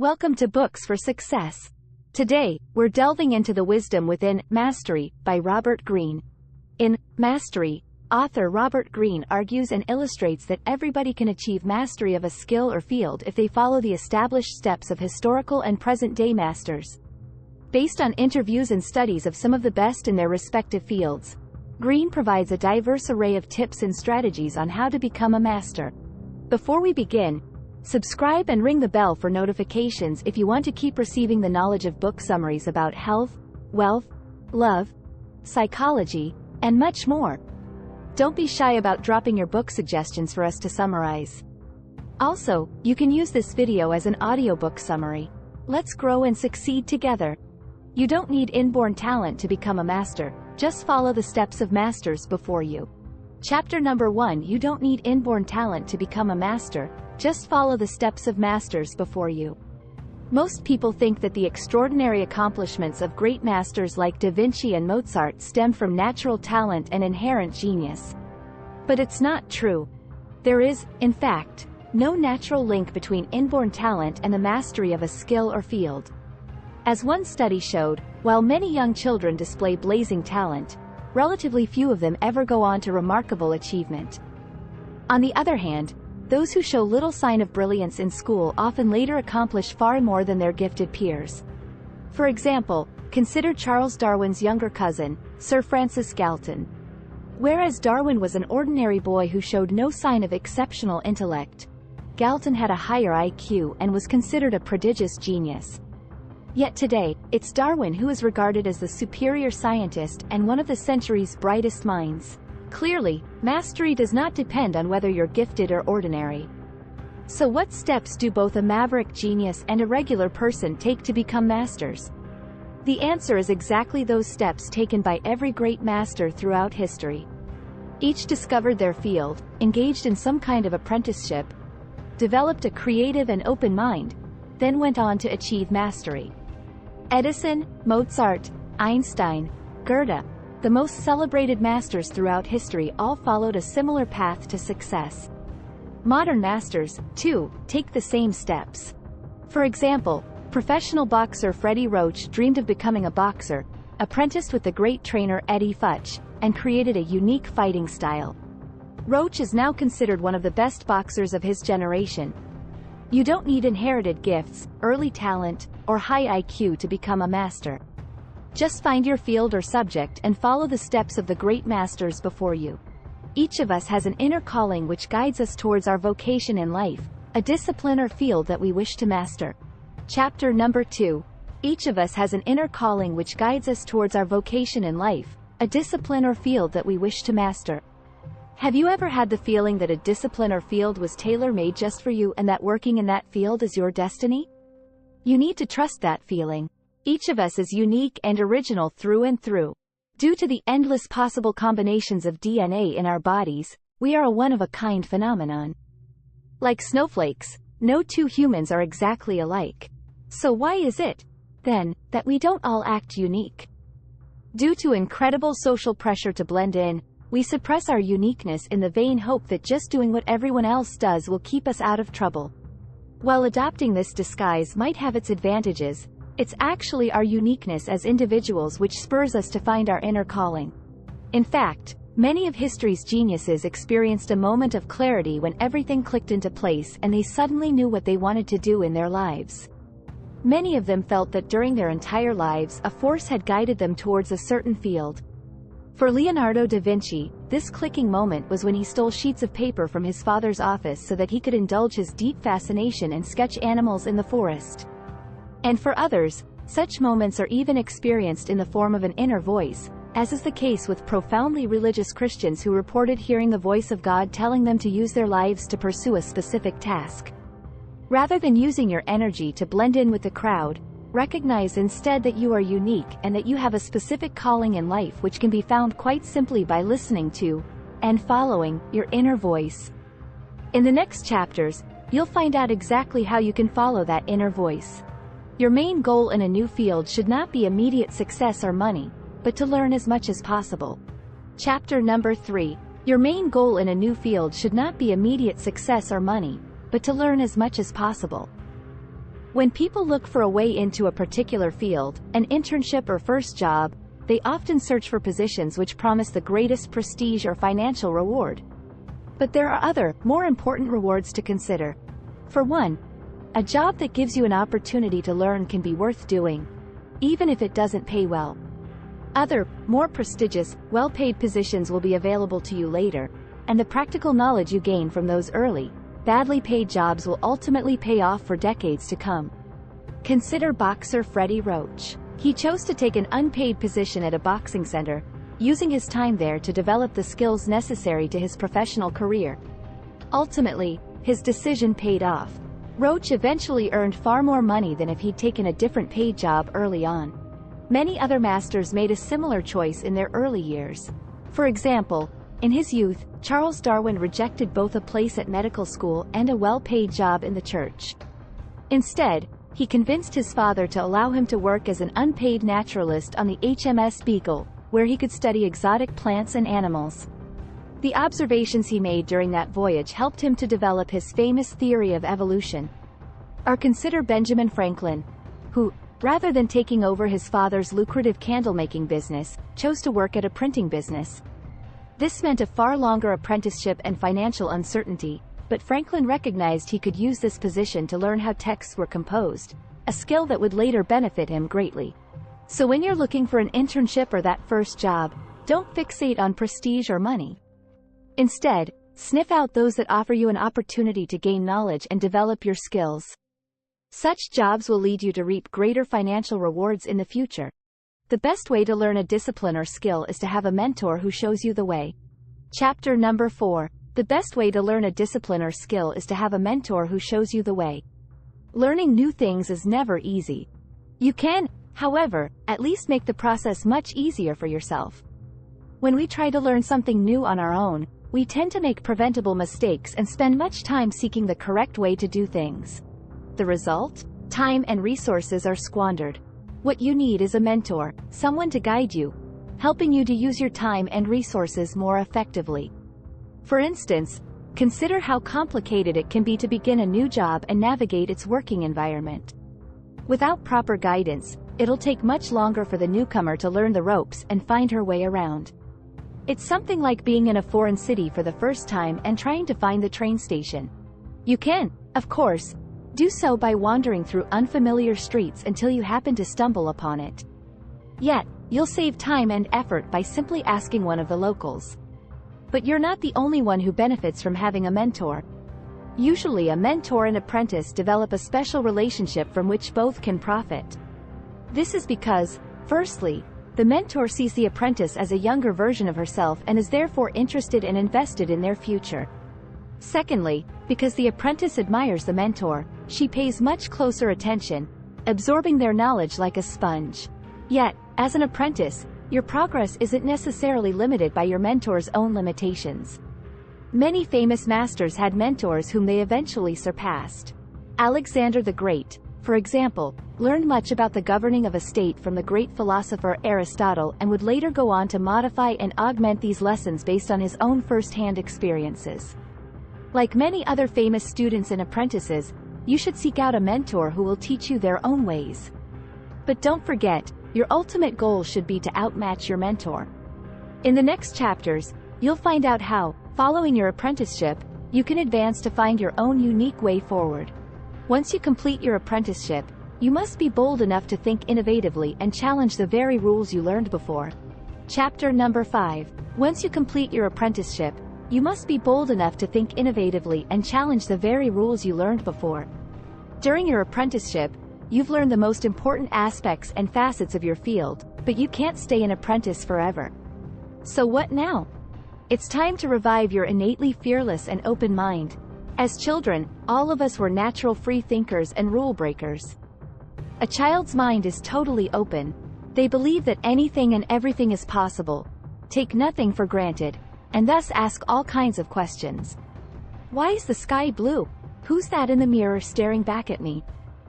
Welcome to Books for Success. Today, we're delving into The Wisdom Within, Mastery, by Robert Greene. In Mastery, author Robert Greene argues and illustrates that everybody can achieve mastery of a skill or field if they follow the established steps of historical and present-day masters. Based on interviews and studies of some of the best in their respective fields, Greene provides a diverse array of tips and strategies on how to become a master. Before we begin, subscribe and ring the bell for notifications if you want to keep receiving the knowledge of book summaries about health, wealth, love, psychology, and much more. Don't be shy about dropping your book suggestions for us to summarize. Also, you can use this video as an audiobook summary. Let's grow and succeed together. You don't need inborn talent to become a master, just follow the steps of masters before you. Chapter number 1. You don't need inborn talent to become a master, just follow the steps of masters before you. Most people think that the extraordinary accomplishments of great masters like Da Vinci and Mozart stem from natural talent and inherent genius. But it's not true. There is, in fact, no natural link between inborn talent and the mastery of a skill or field. As one study showed, while many young children display blazing talent, relatively few of them ever go on to remarkable achievement. On the other hand, those who show little sign of brilliance in school often later accomplish far more than their gifted peers. For example, consider Charles Darwin's younger cousin, Sir Francis Galton. Whereas Darwin was an ordinary boy who showed no sign of exceptional intellect, Galton had a higher IQ and was considered a prodigious genius. Yet today, it's Darwin who is regarded as the superior scientist and one of the century's brightest minds. Clearly, mastery does not depend on whether you're gifted or ordinary. So what steps do both a maverick genius and a regular person take to become masters? The answer is exactly those steps taken by every great master throughout history. Each discovered their field, engaged in some kind of apprenticeship, developed a creative and open mind, then went on to achieve mastery. Edison, Mozart, Einstein, Goethe, the most celebrated masters throughout history all followed a similar path to success. Modern masters, too, take the same steps. For example, professional boxer Freddie Roach dreamed of becoming a boxer, apprenticed with the great trainer Eddie Futch, and created a unique fighting style. Roach is now considered one of the best boxers of his generation. You don't need inherited gifts, early talent, or high IQ to become a master. Just find your field or subject and follow the steps of the great masters before you. Each of us has an inner calling which guides us towards our vocation in life, a discipline or field that we wish to master. Chapter number 2. Each of us has an inner calling which guides us towards our vocation in life, a discipline or field that we wish to master. Have you ever had the feeling that a discipline or field was tailor-made just for you and that working in that field is your destiny? You need to trust that feeling. Each of us is unique and original through and through. Due to the endless possible combinations of DNA in our bodies, we are a one-of-a-kind phenomenon. Like snowflakes, no two humans are exactly alike. So why is it, then, that we don't all act unique? Due to incredible social pressure to blend in, we suppress our uniqueness in the vain hope that just doing what everyone else does will keep us out of trouble. While adopting this disguise might have its advantages, it's actually our uniqueness as individuals which spurs us to find our inner calling. In fact, many of history's geniuses experienced a moment of clarity when everything clicked into place and they suddenly knew what they wanted to do in their lives. Many of them felt that during their entire lives a force had guided them towards a certain field. For Leonardo da Vinci, this clicking moment was when he stole sheets of paper from his father's office so that he could indulge his deep fascination and sketch animals in the forest. And for others, such moments are even experienced in the form of an inner voice, as is the case with profoundly religious Christians who reported hearing the voice of God telling them to use their lives to pursue a specific task. Rather than using your energy to blend in with the crowd, recognize instead that you are unique and that you have a specific calling in life which can be found quite simply by listening to, and following, your inner voice. In the next chapters, you'll find out exactly how you can follow that inner voice. Your main goal in a new field should not be immediate success or money, but to learn as much as possible. Chapter number 3. Your main goal in a new field should not be immediate success or money, but to learn as much as possible. When people look for a way into a particular field, an internship or first job, they often search for positions which promise the greatest prestige or financial reward. But there are other, more important rewards to consider. For one, a job that gives you an opportunity to learn can be worth doing, even if it doesn't pay well. Other, more prestigious, well-paid positions will be available to you later, and the practical knowledge you gain from those early, badly paid jobs will ultimately pay off for decades to come. Consider boxer Freddie Roach. He chose to take an unpaid position at a boxing center, using his time there to develop the skills necessary to his professional career. Ultimately, his decision paid off. Roach eventually earned far more money than if he'd taken a different paid job early on. Many other masters made a similar choice in their early years. For example, in his youth, Charles Darwin rejected both a place at medical school and a well-paid job in the church. Instead, he convinced his father to allow him to work as an unpaid naturalist on the HMS Beagle, where he could study exotic plants and animals. The observations he made during that voyage helped him to develop his famous theory of evolution. Or consider Benjamin Franklin, who, rather than taking over his father's lucrative candle-making business, chose to work at a printing business. This meant a far longer apprenticeship and financial uncertainty, but Franklin recognized he could use this position to learn how texts were composed, a skill that would later benefit him greatly. So when you're looking for an internship or that first job, don't fixate on prestige or money. Instead, sniff out those that offer you an opportunity to gain knowledge and develop your skills. Such jobs will lead you to reap greater financial rewards in the future. The best way to learn a discipline or skill is to have a mentor who shows you the way. Chapter number 4. The best way to learn a discipline or skill is to have a mentor who shows you the way. Learning new things is never easy. You can, however, at least make the process much easier for yourself. When we try to learn something new on our own, we tend to make preventable mistakes and spend much time seeking the correct way to do things. The result? Time and resources are squandered. What you need is a mentor, someone to guide you, helping you to use your time and resources more effectively. For instance, consider how complicated it can be to begin a new job and navigate its working environment. Without proper guidance, it'll take much longer for the newcomer to learn the ropes and find her way around. It's something like being in a foreign city for the first time and trying to find the train station. You can, of course, do so by wandering through unfamiliar streets until you happen to stumble upon it. Yet, you'll save time and effort by simply asking one of the locals. But you're not the only one who benefits from having a mentor. Usually a mentor and apprentice develop a special relationship from which both can profit. This is because, firstly, the mentor sees the apprentice as a younger version of herself and is therefore interested and invested in their future. Secondly, because the apprentice admires the mentor, she pays much closer attention, absorbing their knowledge like a sponge. Yet, as an apprentice, your progress isn't necessarily limited by your mentor's own limitations. Many famous masters had mentors whom they eventually surpassed. Alexander the Great, for example, learned much about the governing of a state from the great philosopher Aristotle and would later go on to modify and augment these lessons based on his own first-hand experiences. Like many other famous students and apprentices, you should seek out a mentor who will teach you their own ways. But don't forget, your ultimate goal should be to outmatch your mentor. In the next chapters, you'll find out how, following your apprenticeship, you can advance to find your own unique way forward. Once you complete your apprenticeship, you must be bold enough to think innovatively and challenge the very rules you learned before. Chapter number 5. Once you complete your apprenticeship, you must be bold enough to think innovatively and challenge the very rules you learned before. During your apprenticeship, you've learned the most important aspects and facets of your field, but you can't stay an apprentice forever. So what now? It's time to revive your innately fearless and open mind. As children, all of us were natural free thinkers and rule breakers. A child's mind is totally open. They believe that anything and everything is possible, take nothing for granted, and thus ask all kinds of questions. Why is the sky blue? Who's that in the mirror staring back at me?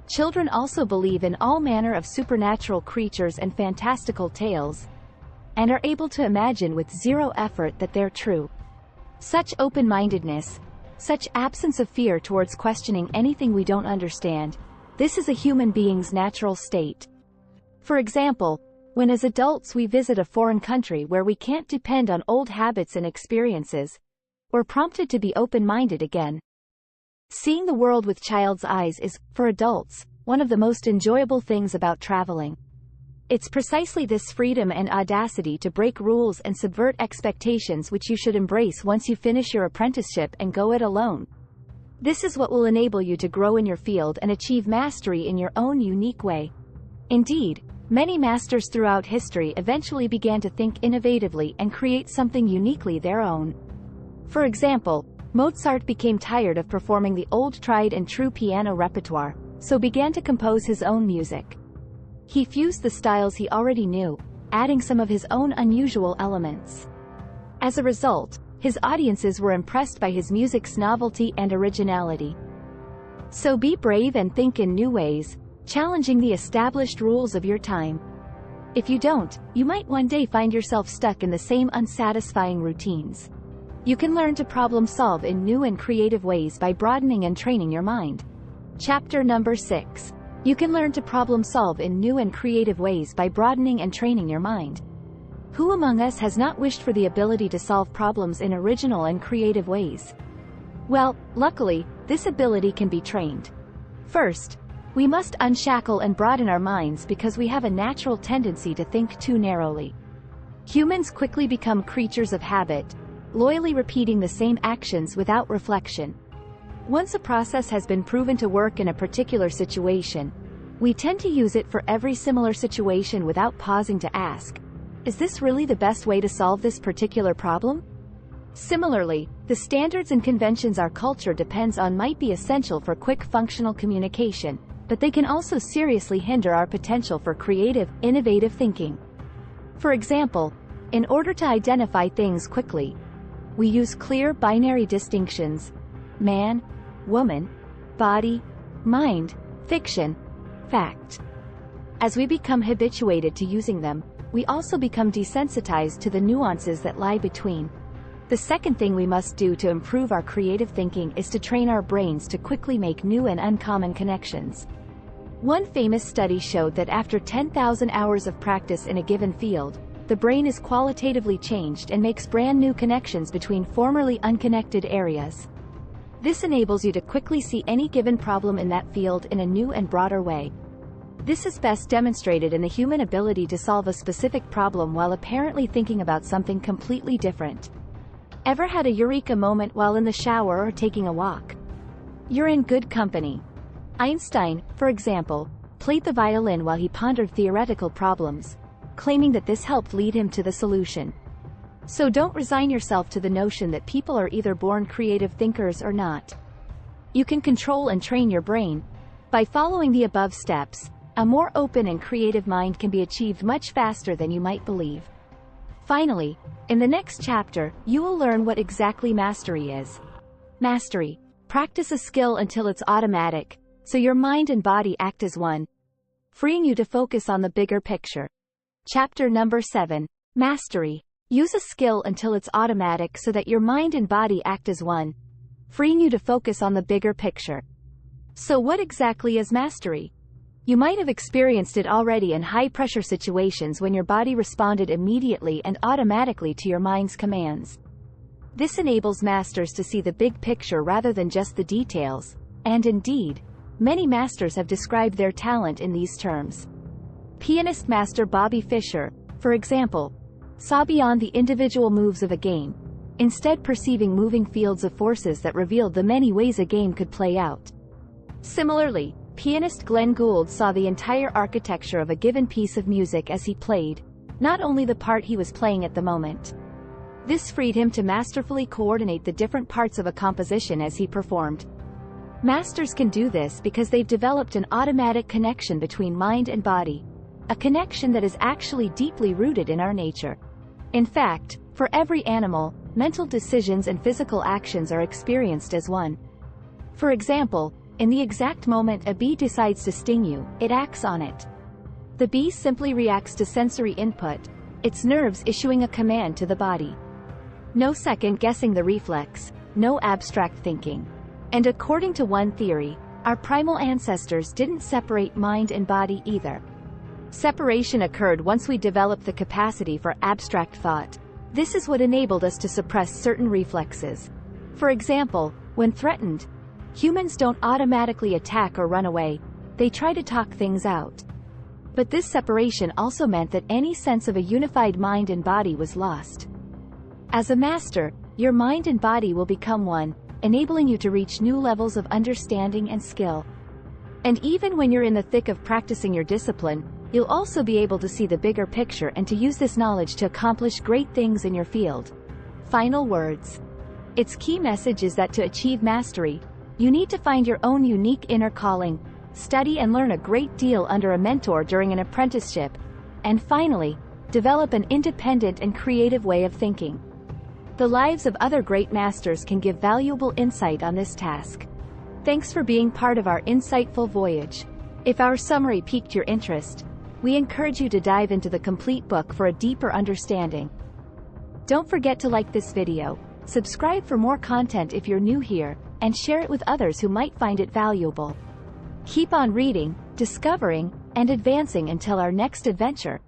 Children also believe in all manner of supernatural creatures and fantastical tales, and are able to imagine with zero effort that they're true. Such open-mindedness, such absence of fear towards questioning anything we don't understand, This is a human being's natural state. For example, when as adults we visit a foreign country where we can't depend on old habits and experiences, we're prompted to be open-minded again. Seeing the world with child's eyes is, for adults, one of the most enjoyable things about traveling. It's precisely this freedom and audacity to break rules and subvert expectations which you should embrace once you finish your apprenticeship and go it alone. This is what will enable you to grow in your field and achieve mastery in your own unique way. Indeed, many masters throughout history eventually began to think innovatively and create something uniquely their own. For example, Mozart became tired of performing the old tried-and-true piano repertoire, so began to compose his own music. He fused the styles he already knew, adding some of his own unusual elements. As a result, his audiences were impressed by his music's novelty and originality. So be brave and think in new ways, challenging the established rules of your time. If you don't, you might one day find yourself stuck in the same unsatisfying routines. You can learn to problem solve in new and creative ways by broadening and training your mind. Chapter number 6. You can learn to problem solve in new and creative ways by broadening and training your mind. Who among us has not wished for the ability to solve problems in original and creative ways? Well, luckily, this ability can be trained. First, we must unshackle and broaden our minds because we have a natural tendency to think too narrowly. Humans quickly become creatures of habit, loyally repeating the same actions without reflection. Once a process has been proven to work in a particular situation, we tend to use it for every similar situation without pausing to ask, is this really the best way to solve this particular problem? Similarly, the standards and conventions our culture depends on might be essential for quick functional communication, but they can also seriously hinder our potential for creative, innovative thinking. For example, in order to identify things quickly, we use clear binary distinctions: man, woman, body, mind, fiction, fact. As we become habituated to using them, we also become desensitized to the nuances that lie between. The second thing we must do to improve our creative thinking is to train our brains to quickly make new and uncommon connections. One famous study showed that after 10,000 hours of practice in a given field, the brain is qualitatively changed and makes brand new connections between formerly unconnected areas. This enables you to quickly see any given problem in that field in a new and broader way. This is best demonstrated in the human ability to solve a specific problem while apparently thinking about something completely different. Ever had a eureka moment while in the shower or taking a walk? You're in good company. Einstein, for example, played the violin while he pondered theoretical problems, claiming that this helped lead him to the solution. So don't resign yourself to the notion that people are either born creative thinkers or not. You can control and train your brain. By following the above steps, a more open and creative mind can be achieved much faster than you might believe. Finally, in the next chapter, you will learn what exactly mastery is. Mastery. Practice a skill until it's automatic, so your mind and body act as one, freeing you to focus on the bigger picture. Chapter number 7. Mastery. Use a skill until it's automatic so that your mind and body act as one, freeing you to focus on the bigger picture. So what exactly is mastery? You might have experienced it already in high-pressure situations when your body responded immediately and automatically to your mind's commands. This enables masters to see the big picture rather than just the details, and indeed, many masters have described their talent in these terms. Pianist master Bobby Fischer, for example, saw beyond the individual moves of a game, instead perceiving moving fields of forces that revealed the many ways a game could play out. Similarly, pianist Glenn Gould saw the entire architecture of a given piece of music as he played, not only the part he was playing at the moment. This freed him to masterfully coordinate the different parts of a composition as he performed. Masters can do this because they've developed an automatic connection between mind and body, a connection that is actually deeply rooted in our nature. In fact, for every animal, mental decisions and physical actions are experienced as one. For example, in the exact moment a bee decides to sting you, it acts on it. The bee simply reacts to sensory input, its nerves issuing a command to the body. No second guessing the reflex, no abstract thinking. And according to one theory, Our primal ancestors didn't separate mind and body either. Separation occurred once we developed the capacity for abstract thought. This is what enabled us to suppress certain reflexes. For example, when threatened, humans don't automatically attack or run away, they try to talk things out. But this separation also meant that any sense of a unified mind and body was lost. As a master, your mind and body will become one, enabling you to reach new levels of understanding and skill. And even when you're in the thick of practicing your discipline, you'll also be able to see the bigger picture and to use this knowledge to accomplish great things in your field. Final words. Its key message is that to achieve mastery, you need to find your own unique inner calling, study and learn a great deal under a mentor during an apprenticeship, and finally, develop an independent and creative way of thinking. The lives of other great masters can give valuable insight on this task. Thanks for being part of our insightful voyage. If our summary piqued your interest, we encourage you to dive into the complete book for a deeper understanding. Don't forget to like this video, subscribe for more content if you're new here, and share it with others who might find it valuable. Keep on reading, discovering, and advancing until our next adventure.